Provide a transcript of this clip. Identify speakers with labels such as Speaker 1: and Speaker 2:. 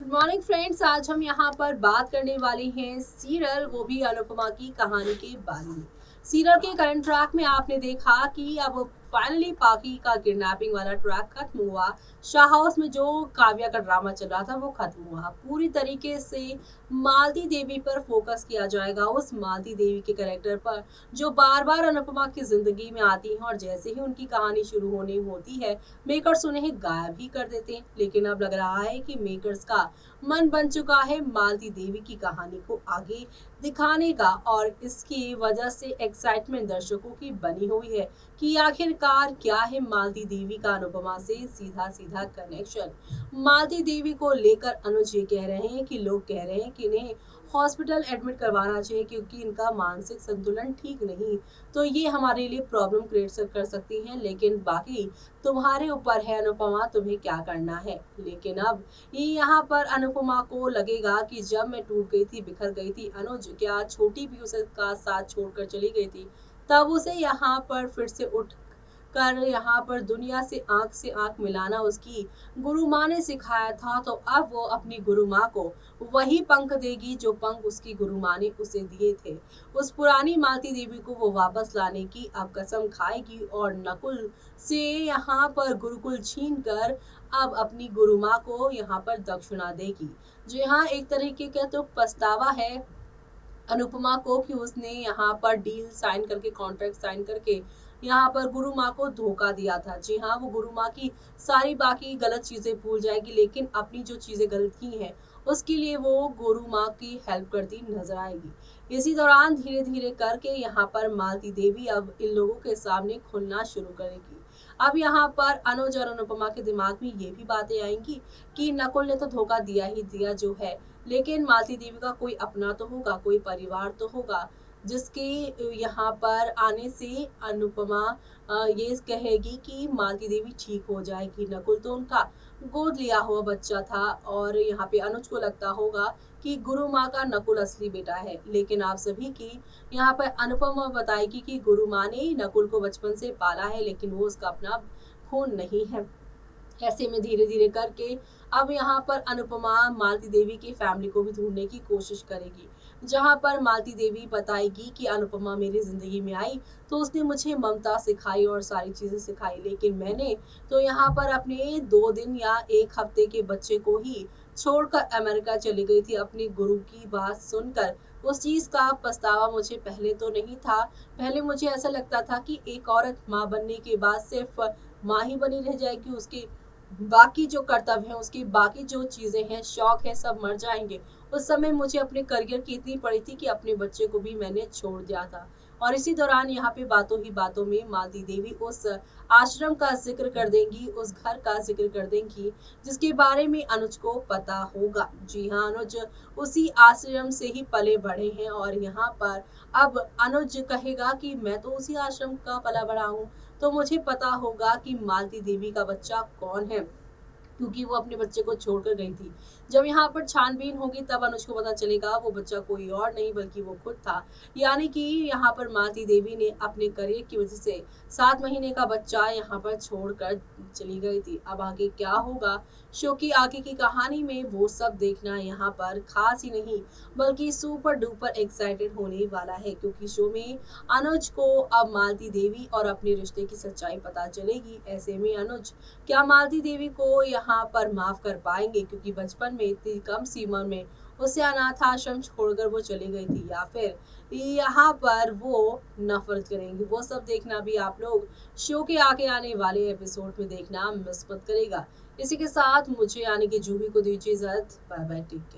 Speaker 1: Good morning friends. आज हम यहाँ पर बात करने वाले हैं सीरियल, वो भी अनुपमा की कहानी के बारे में। सीरियल के करंट ट्रैक में आपने देखा कि अब फाइनली पाखी का किडनैपिंग वाला ट्रैक खत्म हुआ। शाह हाउस में जो काव्या का ड्रामा चल रहा था वो खत्म हुआ। पूरी तरीके से मालती देवी पर फोकस किया जाएगा, उस मालती देवी के कैरेक्टर पर जो बार बार अनुपमा की जिंदगी में आती है और जैसे ही उनकी कहानी शुरू होने होती है मेकर्स उन्हें गायब ही कर देते हैं। लेकिन अब लग रहा है कि मेकर्स का मन बन चुका है मालती देवी की कहानी को आगे दिखाने का, और इसकी वजह से एक्साइटमेंट दर्शकों की बनी हुई है कि आखिरकार क्या है मालती देवी का अनुपमा से सीधा सीधा कनेक्शन। मालती देवी को लेकर अनुज ये कह रहे हैं कि लोग कह रहे हैं कि इन्हें हॉस्पिटल एडमिट करवाना चाहिए क्योंकि इनका मानसिक संतुलन ठीक नहीं, तो ये हमारे लिए प्रॉब्लम क्रिएट कर सकती हैं। लेकिन बाकी तुम्हारे ऊपर है अनुपमा, तुम्हें क्या करना है। लेकिन अब ये यहाँ पर अनुपमा को लगेगा कि जब मैं टूट गई थी, बिखर गई थी, अनुज क्या छोटी भी उसे का साथ छोड़कर चली गई थी, तब उसे यहाँ पर फिर से उठ कर यहाँ पर दुनिया से आंख मिलाना उसकी गुरु माँ ने सिखाया था। तो अब वो अपनी गुरु माँ को वही पंख देगी जो पंख उसकी गुरु माँ ने उसे दिए थे। उस पुरानी मालती देवी को वो वापस लाने की अब कसम खाएगी और नकुल से यहाँ पर गुरुकुल छीन कर अब अपनी गुरु माँ को यहाँ पर दक्षिणा देगी। जी हाँ, एक तरीके का तो पछतावा है अनुपमा को कि उसने यहाँ पर डील साइन करके, कॉन्ट्रैक्ट साइन करके यहाँ पर गुरु माँ को धोखा दिया था। जी हाँ, वो गुरु माँ की सारी बाकी गलत चीजें भूल जाएगी, लेकिन अपनी जो चीजें गलत की हैं उसके लिए वो गुरु माँ की हेल्प करती नजर आएगी। इसी दौरान धीरे धीरे करके यहाँ पर मालती देवी अब इन लोगों के सामने खुलना शुरू करेगी। अब यहाँ पर अनुज और अनुपमा के दिमाग में ये भी बातें आएंगी कि नकुल ने तो धोखा दिया ही दिया जो है, लेकिन मालती देवी का कोई अपना तो होगा, कोई परिवार तो होगा जिसके यहाँ पर आने से अनुपमा ये कहेगी कि मालती देवी ठीक हो जाएगी। नकुल तो उनका गोद लिया हुआ बच्चा था और यहाँ पे अनुज को लगता होगा कि गुरु माँ का नकुल असली बेटा है। लेकिन आप सभी की यहाँ पर अनुपमा बताएगी कि गुरु माँ ने नकुल को बचपन से पाला है, लेकिन वो उसका अपना खून नहीं है। ऐसे में धीरे धीरे करके अब यहाँ पर अनुपमा मालती देवी की फैमिली को भी ढूंढने की कोशिश करेगी। जहाँ पर मालती देवी बताएगी कि अनुपमा मेरी जिंदगी में आई तो उसने मुझे ममता सिखाई और सारी चीजें सिखाई, लेकिन मैंने तो यहाँ पर अपने 2 दिन या 1 हफ्ते के बच्चे को ही छोड़कर अमेरिका चली गई थी अपनी गुरु की बात सुनकर। उस चीज का पछतावा मुझे पहले तो नहीं था। पहले मुझे ऐसा लगता था कि एक औरत माँ बनने के बाद सिर्फ माँ ही बनी रह जाएगी, उसकी बाकी जो कर्तव्य है, उसकी बाकी जो चीजें हैं, शौक है, सब मर जाएंगे। उस समय मुझे अपने करियर की इतनी पड़ी थी कि अपने बच्चे को भी मैंने छोड़ दिया था। और इसी दौरान यहाँ पे बातों ही बातों में मालती देवी उस आश्रम का जिक्र कर देंगी, उस घर का जिक्र कर देंगी जिसके बारे में अनुज को पता होगा। जी हाँ, अनुज उसी आश्रम से ही पले बढ़े हैं और यहाँ पर अब अनुज कहेगा कि मैं तो उसी आश्रम का पला बड़ा हूँ, तो मुझे पता होगा कि मालती देवी का बच्चा कौन है, क्योंकि वो अपने बच्चे को छोड़कर गई थी। जब यहाँ पर छानबीन होगी तब अनुज को पता चलेगा वो बच्चा कोई और नहीं बल्कि वो खुद था। यानी कि यहाँ पर मालती देवी ने अपने करियर की वजह से 7 महीने का बच्चा यहाँ पर छोड़कर चली गई थी। अब आगे क्या होगा, शो की आगे की कहानी में, वो सब देखना यहाँ पर खास ही नहीं बल्कि सुपर डुपर एक्साइटेड होने वाला है, क्योंकि शो में अनुज को अब मालती देवी और अपने रिश्ते की सच्चाई पता चलेगी। ऐसे में अनुज क्या मालती देवी को यहाँ पर माफ कर पाएंगे, क्योंकि बचपन में इतनी कम सी उम्र में उसे अनाथ आश्रम छोड़कर वो चली गई थी, या फिर यहाँ पर वो नफरत करेंगी। वो सब देखना भी आप लोग शो के आगे आने वाले एपिसोड में देखना मिस मत करेगा। इसी के साथ मुझे यानी कि जूही को दीजिए इजाजत। Bye bye, take care.